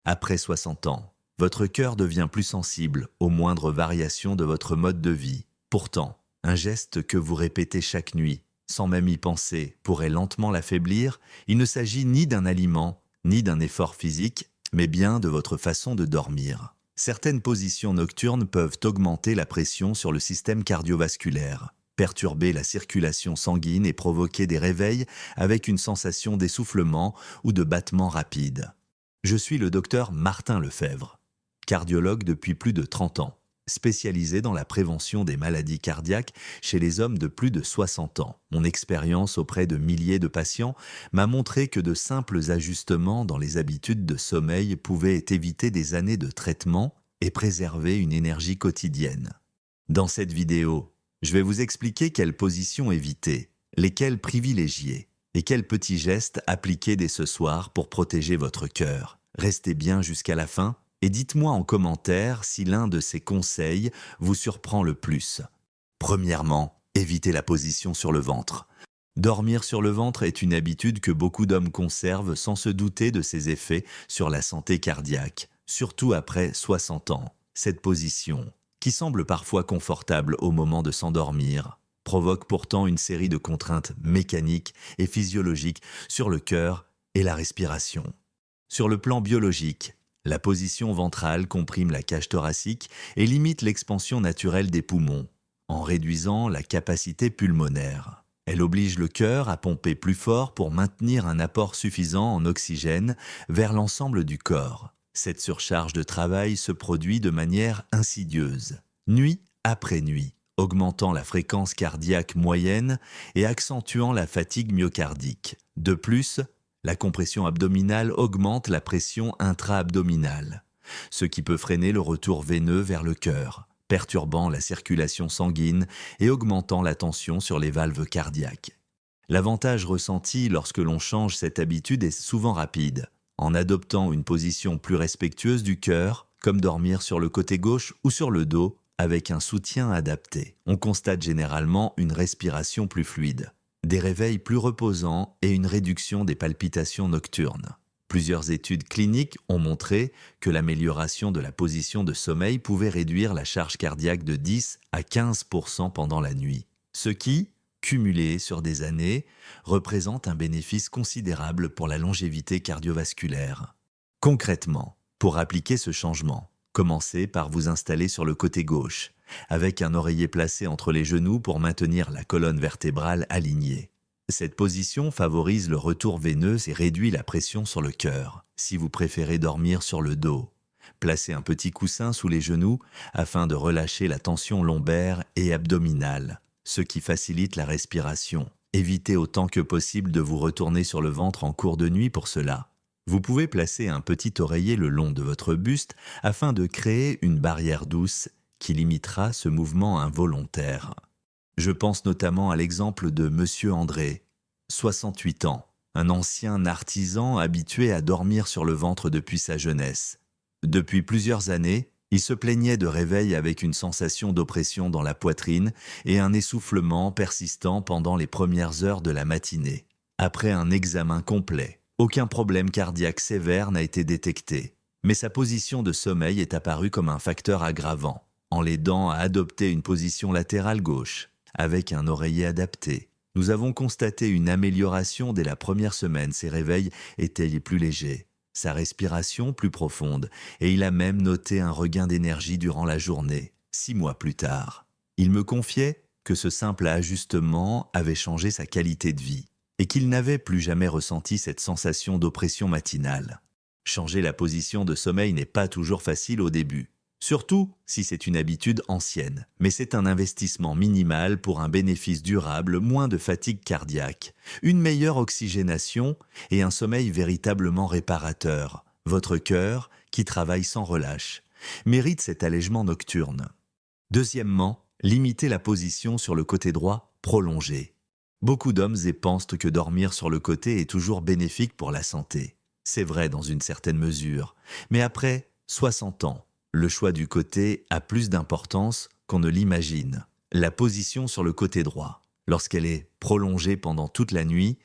Après 60 ans, votre cœur devient plus sensible aux moindres variations de votre mode de vie. Pourtant, un geste que vous répétez chaque nuit, sans même y penser, pourrait lentement l'affaiblir. Il ne s'agit ni d'un aliment, ni d'un effort physique, mais bien de votre façon de dormir. Certaines positions nocturnes peuvent augmenter la pression sur le système cardiovasculaire, perturber la circulation sanguine et provoquer des réveils avec une sensation d'essoufflement ou de battements rapides. Je suis le docteur Martin Lefebvre, cardiologue depuis plus de 30 ans, spécialisé dans la prévention des maladies cardiaques chez les hommes de plus de 60 ans. Mon expérience auprès de milliers de patients m'a montré que de simples ajustements dans les habitudes de sommeil pouvaient éviter des années de traitement et préserver une énergie quotidienne. Dans cette vidéo, je vais vous expliquer quelles positions éviter, lesquelles privilégier et quels petits gestes appliquer dès ce soir pour protéger votre cœur. Restez bien jusqu'à la fin et dites-moi en commentaire si l'un de ces conseils vous surprend le plus. Premièrement, évitez la position sur le ventre. Dormir sur le ventre est une habitude que beaucoup d'hommes conservent sans se douter de ses effets sur la santé cardiaque, surtout après 60 ans. Cette position, qui semble parfois confortable au moment de s'endormir, provoque pourtant une série de contraintes mécaniques et physiologiques sur le cœur et la respiration. Sur le plan biologique, la position ventrale comprime la cage thoracique et limite l'expansion naturelle des poumons, en réduisant la capacité pulmonaire. Elle oblige le cœur à pomper plus fort pour maintenir un apport suffisant en oxygène vers l'ensemble du corps. Cette surcharge de travail se produit de manière insidieuse, nuit après nuit, augmentant la fréquence cardiaque moyenne et accentuant la fatigue myocardique. De plus, la compression abdominale augmente la pression intra-abdominale, ce qui peut freiner le retour veineux vers le cœur, perturbant la circulation sanguine et augmentant la tension sur les valves cardiaques. L'avantage ressenti lorsque l'on change cette habitude est souvent rapide. En adoptant une position plus respectueuse du cœur, comme dormir sur le côté gauche ou sur le dos, avec un soutien adapté, on constate généralement une respiration plus fluide, des réveils plus reposants et une réduction des palpitations nocturnes. Plusieurs études cliniques ont montré que l'amélioration de la position de sommeil pouvait réduire la charge cardiaque de 10 à 15% pendant la nuit, ce qui, cumulé sur des années, représente un bénéfice considérable pour la longévité cardiovasculaire. Concrètement, pour appliquer ce changement, commencez par vous installer sur le côté gauche, avec un oreiller placé entre les genoux pour maintenir la colonne vertébrale alignée. Cette position favorise le retour veineux et réduit la pression sur le cœur. Si vous préférez dormir sur le dos, placez un petit coussin sous les genoux afin de relâcher la tension lombaire et abdominale, ce qui facilite la respiration. Évitez autant que possible de vous retourner sur le ventre en cours de nuit pour cela. Vous pouvez placer un petit oreiller le long de votre buste afin de créer une barrière douce qui limitera ce mouvement involontaire. Je pense notamment à l'exemple de Monsieur André, 68 ans, un ancien artisan habitué à dormir sur le ventre depuis sa jeunesse. Depuis plusieurs années, il se plaignait de réveils avec une sensation d'oppression dans la poitrine et un essoufflement persistant pendant les premières heures de la matinée. Après un examen complet, aucun problème cardiaque sévère n'a été détecté, mais sa position de sommeil est apparue comme un facteur aggravant, en l'aidant à adopter une position latérale gauche, avec un oreiller adapté. Nous avons constaté une amélioration dès la première semaine. Ses réveils étaient plus légers, sa respiration plus profonde, et il a même noté un regain d'énergie durant la journée, 6 mois plus tard. Il me confiait que ce simple ajustement avait changé sa qualité de vie, et qu'il n'avait plus jamais ressenti cette sensation d'oppression matinale. Changer la position de sommeil n'est pas toujours facile au début, surtout si c'est une habitude ancienne, mais c'est un investissement minimal pour un bénéfice durable, moins de fatigue cardiaque, une meilleure oxygénation et un sommeil véritablement réparateur. Votre cœur, qui travaille sans relâche, mérite cet allègement nocturne. Deuxièmement, limitez la position sur le côté droit prolongé. Beaucoup d'hommes pensent que dormir sur le côté est toujours bénéfique pour la santé. C'est vrai dans une certaine mesure, mais après 60 ans, le choix du côté a plus d'importance qu'on ne l'imagine. La position sur le côté droit, lorsqu'elle est prolongée pendant toute la nuit,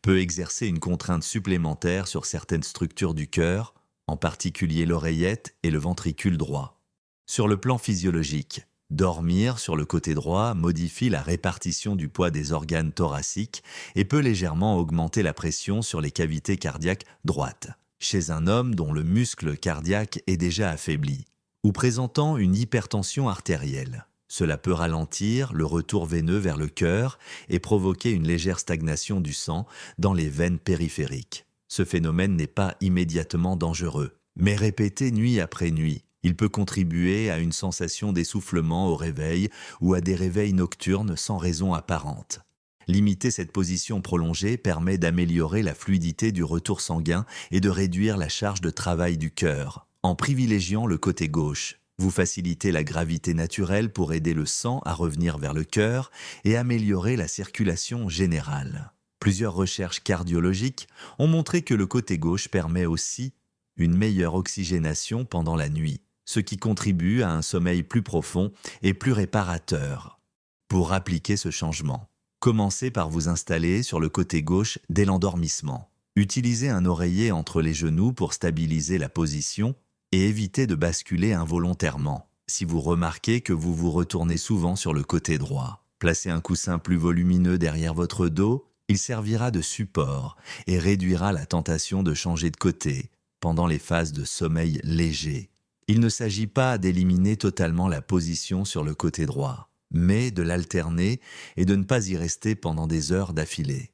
peut exercer une contrainte supplémentaire sur certaines structures du cœur, en particulier l'oreillette et le ventricule droit. Sur le plan physiologique, dormir sur le côté droit modifie la répartition du poids des organes thoraciques et peut légèrement augmenter la pression sur les cavités cardiaques droites, chez un homme dont le muscle cardiaque est déjà affaibli, ou présentant une hypertension artérielle. Cela peut ralentir le retour veineux vers le cœur et provoquer une légère stagnation du sang dans les veines périphériques. Ce phénomène n'est pas immédiatement dangereux, mais répété nuit après nuit, il peut contribuer à une sensation d'essoufflement au réveil ou à des réveils nocturnes sans raison apparente. Limiter cette position prolongée permet d'améliorer la fluidité du retour sanguin et de réduire la charge de travail du cœur. En privilégiant le côté gauche, vous facilitez la gravité naturelle pour aider le sang à revenir vers le cœur et améliorer la circulation générale. Plusieurs recherches cardiologiques ont montré que le côté gauche permet aussi une meilleure oxygénation pendant la nuit, ce qui contribue à un sommeil plus profond et plus réparateur. Pour appliquer ce changement, commencez par vous installer sur le côté gauche dès l'endormissement. Utilisez un oreiller entre les genoux pour stabiliser la position et évitez de basculer involontairement. Si vous remarquez que vous vous retournez souvent sur le côté droit, placez un coussin plus volumineux derrière votre dos, il servira de support et réduira la tentation de changer de côté pendant les phases de sommeil léger. Il ne s'agit pas d'éliminer totalement la position sur le côté droit, mais de l'alterner et de ne pas y rester pendant des heures d'affilée.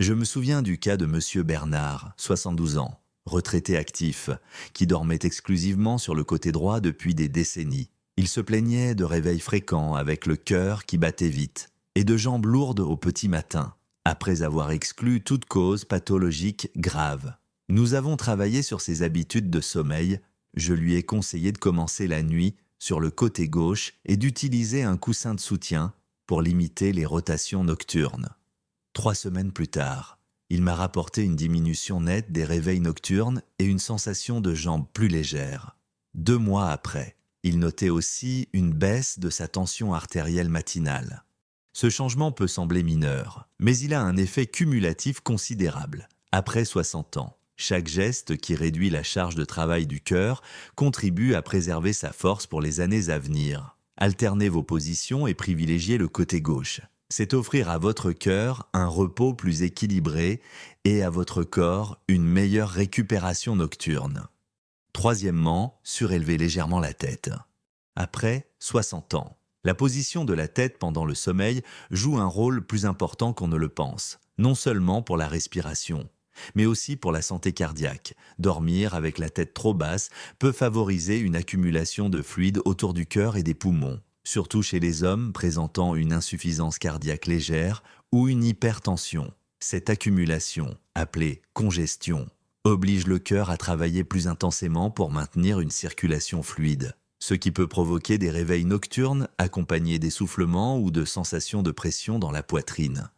Je me souviens du cas de M. Bernard, 72 ans, retraité actif, qui dormait exclusivement sur le côté droit depuis des décennies. Il se plaignait de réveils fréquents avec le cœur qui battait vite et de jambes lourdes au petit matin, après avoir exclu toute cause pathologique grave. Nous avons travaillé sur ses habitudes de sommeil. Je lui ai conseillé de commencer la nuit sur le côté gauche et d'utiliser un coussin de soutien pour limiter les rotations nocturnes. 3 semaines plus tard, il m'a rapporté une diminution nette des réveils nocturnes et une sensation de jambes plus légères. 2 mois après, il notait aussi une baisse de sa tension artérielle matinale. Ce changement peut sembler mineur, mais il a un effet cumulatif considérable. Après 60 ans, chaque geste qui réduit la charge de travail du cœur contribue à préserver sa force pour les années à venir. Alternez vos positions et privilégiez le côté gauche. C'est offrir à votre cœur un repos plus équilibré et à votre corps une meilleure récupération nocturne. Troisièmement, surélevez légèrement la tête. Après 60 ans, la position de la tête pendant le sommeil joue un rôle plus important qu'on ne le pense, non seulement pour la respiration, mais aussi pour la santé cardiaque. Dormir avec la tête trop basse peut favoriser une accumulation de fluide autour du cœur et des poumons, surtout chez les hommes présentant une insuffisance cardiaque légère ou une hypertension. Cette accumulation, appelée congestion, oblige le cœur à travailler plus intensément pour maintenir une circulation fluide, ce qui peut provoquer des réveils nocturnes accompagnés d'essoufflements ou de sensations de pression dans la poitrine.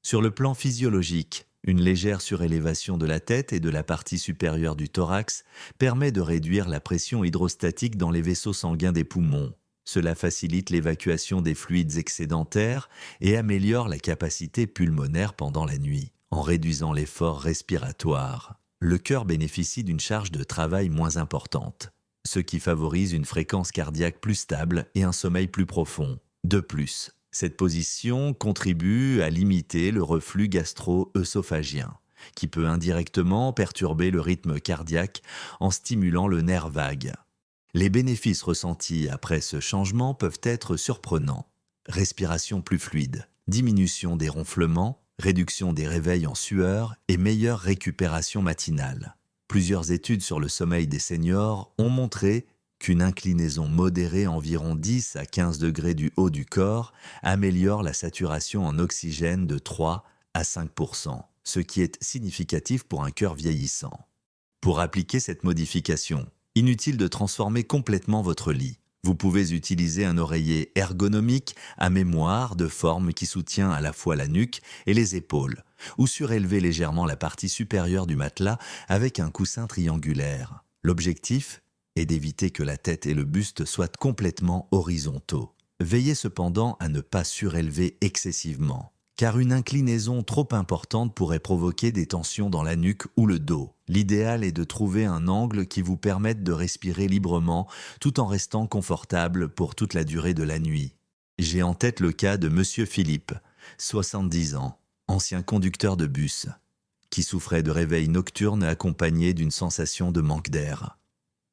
Sur le plan physiologique, une légère surélévation de la tête et de la partie supérieure du thorax permet de réduire la pression hydrostatique dans les vaisseaux sanguins des poumons. Cela facilite l'évacuation des fluides excédentaires et améliore la capacité pulmonaire pendant la nuit, en réduisant l'effort respiratoire. Le cœur bénéficie d'une charge de travail moins importante, ce qui favorise une fréquence cardiaque plus stable et un sommeil plus profond. De plus, cette position contribue à limiter le reflux gastro-œsophagien, qui peut indirectement perturber le rythme cardiaque en stimulant le nerf vague. Les bénéfices ressentis après ce changement peuvent être surprenants. Respiration plus fluide, diminution des ronflements, réduction des réveils en sueur et meilleure récupération matinale. Plusieurs études sur le sommeil des seniors ont montré qu'une inclinaison modérée environ 10 à 15 degrés du haut du corps améliore la saturation en oxygène de 3 à 5%, ce qui est significatif pour un cœur vieillissant. Pour appliquer cette modification, inutile de transformer complètement votre lit. Vous pouvez utiliser un oreiller ergonomique à mémoire de forme qui soutient à la fois la nuque et les épaules, ou surélever légèrement la partie supérieure du matelas avec un coussin triangulaire. L'objectif est d'éviter que la tête et le buste soient complètement horizontaux. Veillez cependant à ne pas surélever excessivement, car une inclinaison trop importante pourrait provoquer des tensions dans la nuque ou le dos. L'idéal est de trouver un angle qui vous permette de respirer librement tout en restant confortable pour toute la durée de la nuit. J'ai en tête le cas de Monsieur Philippe, 70 ans, ancien conducteur de bus, qui souffrait de réveils nocturnes accompagnés d'une sensation de manque d'air.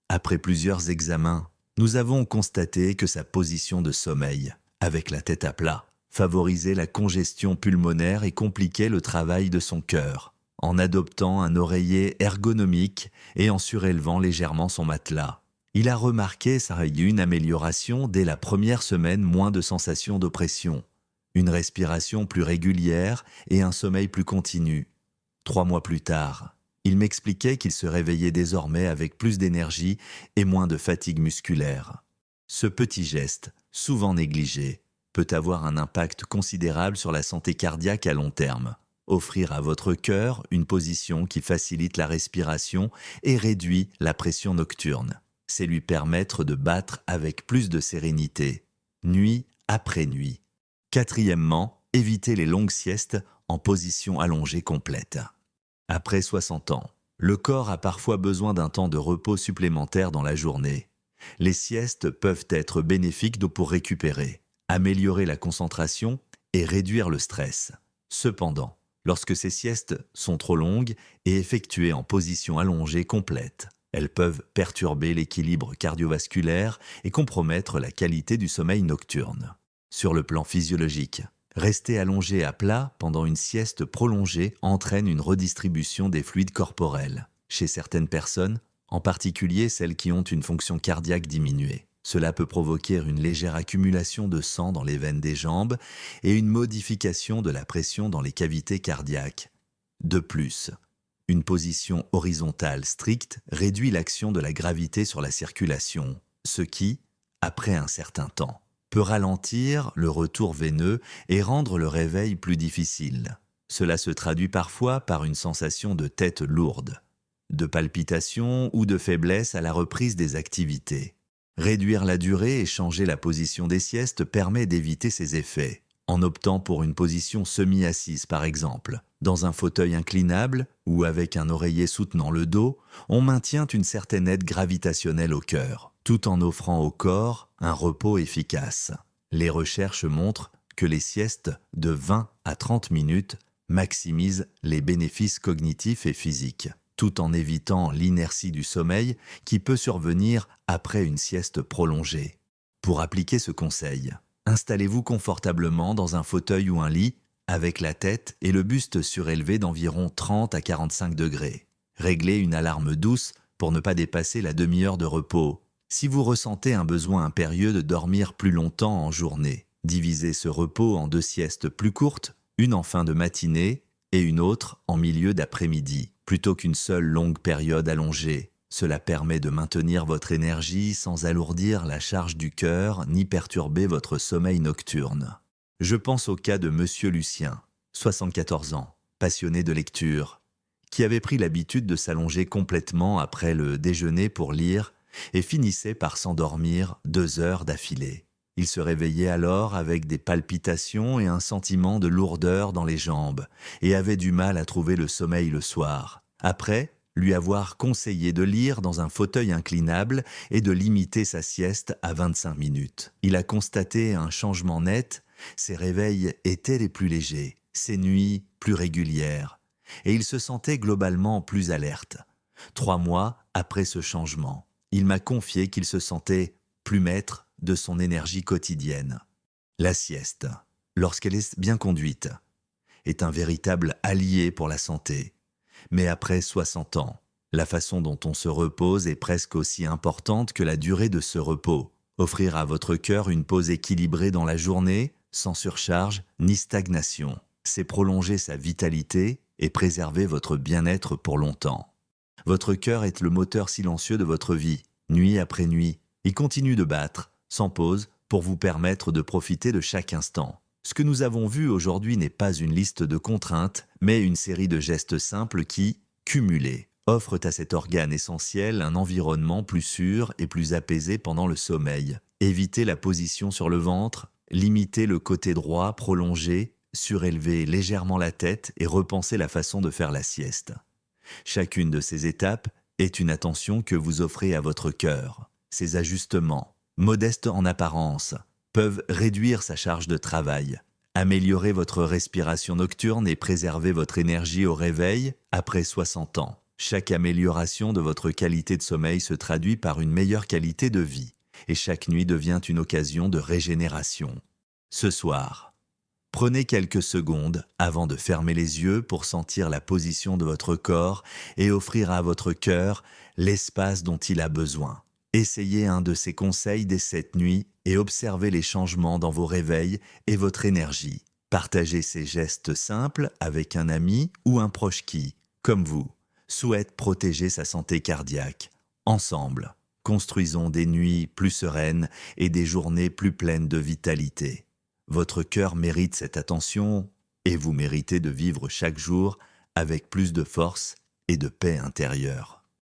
Après plusieurs examens, nous avons constaté que sa position de sommeil, avec la tête à plat, favorisait la congestion pulmonaire et compliquait le travail de son cœur, en adoptant un oreiller ergonomique et en surélevant légèrement son matelas. Il a remarqué une amélioration dès la première semaine, moins de sensation d'oppression, une respiration plus régulière et un sommeil plus continu. 3 mois plus tard, il m'expliquait qu'il se réveillait désormais avec plus d'énergie et moins de fatigue musculaire. Ce petit geste, souvent négligé, peut avoir un impact considérable sur la santé cardiaque à long terme. Offrir à votre cœur une position qui facilite la respiration et réduit la pression nocturne. C'est lui permettre de battre avec plus de sérénité, nuit après nuit. Quatrièmement, évitez les longues siestes en position allongée complète. Après 60 ans, le corps a parfois besoin d'un temps de repos supplémentaire dans la journée. Les siestes peuvent être bénéfiques pour récupérer, améliorer la concentration et réduire le stress. Cependant, lorsque ces siestes sont trop longues et effectuées en position allongée complète, elles peuvent perturber l'équilibre cardiovasculaire et compromettre la qualité du sommeil nocturne. Sur le plan physiologique, rester allongé à plat pendant une sieste prolongée entraîne une redistribution des fluides corporels. Chez certaines personnes, en particulier celles qui ont une fonction cardiaque diminuée, cela peut provoquer une légère accumulation de sang dans les veines des jambes et une modification de la pression dans les cavités cardiaques. De plus, une position horizontale stricte réduit l'action de la gravité sur la circulation, ce qui, après un certain temps, peut ralentir le retour veineux et rendre le réveil plus difficile. Cela se traduit parfois par une sensation de tête lourde, de palpitations ou de faiblesse à la reprise des activités. Réduire la durée et changer la position des siestes permet d'éviter ces effets, en optant pour une position semi-assise par exemple. Dans un fauteuil inclinable ou avec un oreiller soutenant le dos, on maintient une certaine aide gravitationnelle au cœur, tout en offrant au corps un repos efficace. Les recherches montrent que les siestes de 20 à 30 minutes maximisent les bénéfices cognitifs et physiques, tout en évitant l'inertie du sommeil qui peut survenir après une sieste prolongée. Pour appliquer ce conseil, installez-vous confortablement dans un fauteuil ou un lit avec la tête et le buste surélevé d'environ 30 à 45 degrés. Réglez une alarme douce pour ne pas dépasser la demi-heure de repos. Si vous ressentez un besoin impérieux de dormir plus longtemps en journée, divisez ce repos en 2 siestes plus courtes, une en fin de matinée et une autre en milieu d'après-midi, plutôt qu'une seule longue période allongée. Cela permet de maintenir votre énergie sans alourdir la charge du cœur ni perturber votre sommeil nocturne. Je pense au cas de Monsieur Lucien, 74 ans, passionné de lecture, qui avait pris l'habitude de s'allonger complètement après le déjeuner pour lire et finissait par s'endormir 2 heures d'affilée. Il se réveillait alors avec des palpitations et un sentiment de lourdeur dans les jambes et avait du mal à trouver le sommeil le soir. Après lui avoir conseillé de lire dans un fauteuil inclinable et de limiter sa sieste à 25 minutes. Il a constaté un changement net, ses réveils étaient les plus légers, ses nuits plus régulières, et il se sentait globalement plus alerte. 3 mois après ce changement, il m'a confié qu'il se sentait plus maître de son énergie quotidienne. La sieste, lorsqu'elle est bien conduite, est un véritable allié pour la santé. Mais après 60 ans, la façon dont on se repose est presque aussi importante que la durée de ce repos. Offrir à votre cœur une pause équilibrée dans la journée, sans surcharge ni stagnation, c'est prolonger sa vitalité et préserver votre bien-être pour longtemps. Votre cœur est le moteur silencieux de votre vie, nuit après nuit. Il continue de battre, sans pause, pour vous permettre de profiter de chaque instant. Ce que nous avons vu aujourd'hui n'est pas une liste de contraintes, mais une série de gestes simples qui, cumulés, offrent à cet organe essentiel un environnement plus sûr et plus apaisé pendant le sommeil. Évitez la position sur le ventre, limitez le côté droit prolongé, surélevez légèrement la tête et repensez la façon de faire la sieste. Chacune de ces étapes est une attention que vous offrez à votre cœur. Ces ajustements, modestes en apparence, peuvent réduire sa charge de travail, améliorer votre respiration nocturne et préserver votre énergie au réveil après 60 ans. Chaque amélioration de votre qualité de sommeil se traduit par une meilleure qualité de vie, et chaque nuit devient une occasion de régénération. Ce soir, prenez quelques secondes avant de fermer les yeux pour sentir la position de votre corps et offrir à votre cœur l'espace dont il a besoin. Essayez un de ces conseils dès cette nuit et observez les changements dans vos réveils et votre énergie. Partagez ces gestes simples avec un ami ou un proche qui, comme vous, souhaite protéger sa santé cardiaque. Ensemble, construisons des nuits plus sereines et des journées plus pleines de vitalité. Votre cœur mérite cette attention et vous méritez de vivre chaque jour avec plus de force et de paix intérieure.